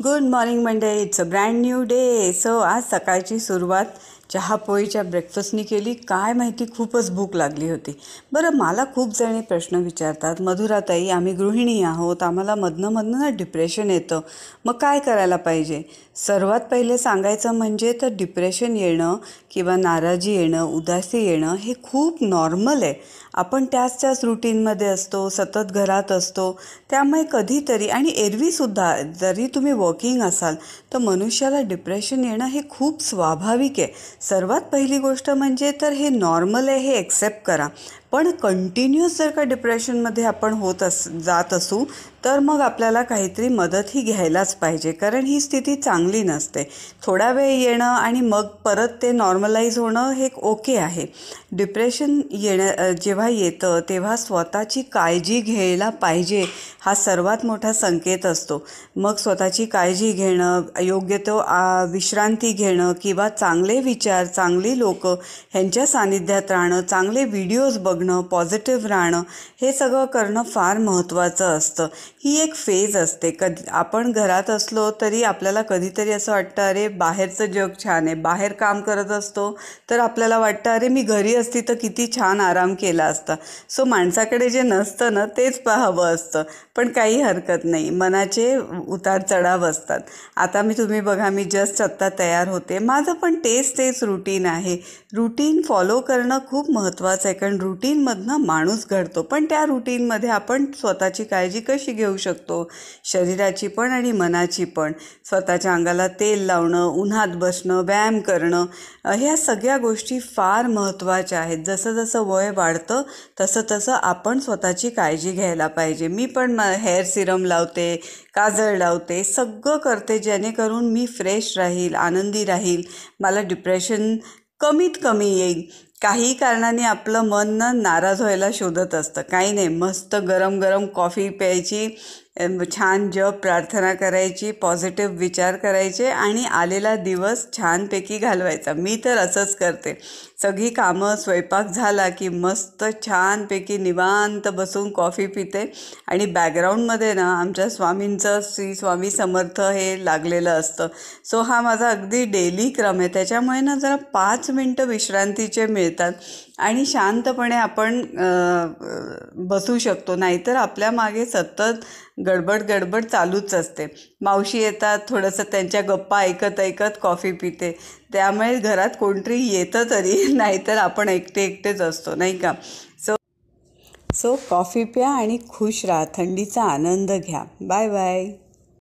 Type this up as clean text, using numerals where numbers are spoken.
Good morning Monday. It's a brand new day. So आज सकाळची सुरुवात चहापोळीच्या ब्रेकफास्टनी केली. काय माहिती खूपच भूक लागली होती. बरं, मला खूप जणी प्रश्न विचारतात, मधुराताई आम्ही गृहिणी आहोत, आम्हाला मधनं ना डिप्रेशन येतं, मग काय करायला पाहिजे? सर्वात पहिले सांगायचं म्हणजे तर डिप्रेशन येणं किंवा नाराजी येणं, उदासी येणं हे खूप नॉर्मल आहे. आपण त्याच रुटीनमध्ये असतो, सतत घरात असतो, त्यामुळे कधीतरी आणि एरवीसुद्धा जरी तुम्ही वर्किंग असाल तर मनुष्याला डिप्रेशन येणं हे खूप स्वाभाविक आहे. सर्वात पहिली गोष्ट म्हणजे तर हे नॉर्मल आहे हे ॲक्सेप्ट करा. पण कंटिन्यूअस जर का डिप्रेशनमध्ये आपण जात असू तर मग आपल्याला काहीतरी मदतही घ्यायलाच पाहिजे, कारण ही स्थिती चांगली नसते. थोडा वेळ येणं आणि मग परत ते नॉर्मलाईज होणं हे ओके आहे. डिप्रेशन जेव्हा येतं तेव्हा स्वतःची काळजी घ्यायला पाहिजे हा सर्वात मोठा संकेत असतो. मग स्वतःची काळजी घेणं, योग्य तो विश्रांती घेणं किंवा चांगले विचार, चांगली लोकं ह्यांच्या सानिध्यात राहणं, चांगले व्हिडिओज बघणं, पॉझिटिव्ह राहणं हे सगळं करणं फार महत्त्वाचं असतं. ही एक फेज असते. आपण घरात असलो तरी आपल्याला कधीतरी असं वाटतं अरे बाहेरचं जग छान आहे. बाहेर काम करत असतो तर आपल्याला वाटतं अरे मी घरी असती तर किती छान आराम केला असता. सो माणसाकडे जे नसतं ना तेच पाहावं असतं. पण काही हरकत नाही, मनाचे उतार चढाव असतात. आता तुम्ही बघा, मी जस्ट आत्ता तयार होते. माझं पण तेच रुटीन आहे. रुटीन फॉलो करणं खूप महत्त्वाचं आहे, कारण रुटीनमधनं माणूस घडतो. पण त्या रुटीनमध्ये आपण स्वतःची काळजी कशी घेऊ शकतो? शरीराची पण आणि मनाची पण. स्वतःच्या अंगाला तेल लावणं, उन्हात बसणं, व्यायाम करणं, ह्या सगळ्या गोष्टी फार महत्त्वाच्या आहेत. जसं वय वाढतं तसं आपण स्वतःची काळजी घ्यायला पाहिजे. मी पण हेअर सिरम लावते, काजळ लावते, सगळं करते जेणेकरून मी फ्रेश राहील, आनंदी राहील, मला डिप्रेशन कमीत कमी येईल. काही कारणाने आपलं मन नाराज व्हायला शोधत असतं. काही नाही, मस्त गरम गरम कॉफी प्यायची, छान जप प्रार्थना करायची, पॉझिटिव्ह विचार करायचे आणि आलेला दिवस छानपैकी घालवायचा. मी तर असंच करते. सगळी कामं, स्वयंपाक झाला की मस्त छानपैकी निवांत बसून कॉफी पिते आणि बॅकग्राऊंडमध्ये आमच्या स्वामींचं श्री स्वामी समर्थ हे लागलेलं असतं. सो हा माझा अगदी डेली क्रम आहे. त्याच्यामुळे जरा 5 मिनटं विश्रांतीचे मिळतात आणि शांतपणे आपण बसू शकतो. नाहीतर आपल्या मागे सतत गडबड चालूच असते. मावशी येतात, थोडंसं त्यांच्या गप्पा ऐकत कॉफी पिते. त्यामुळे घरात कोणतरी येतं तरी, नाहीतर आपण एकटेच असतो, नाही का? सो कॉफी प्या आणि खुश राहा, थंडीचा आनंद घ्या. Bye bye.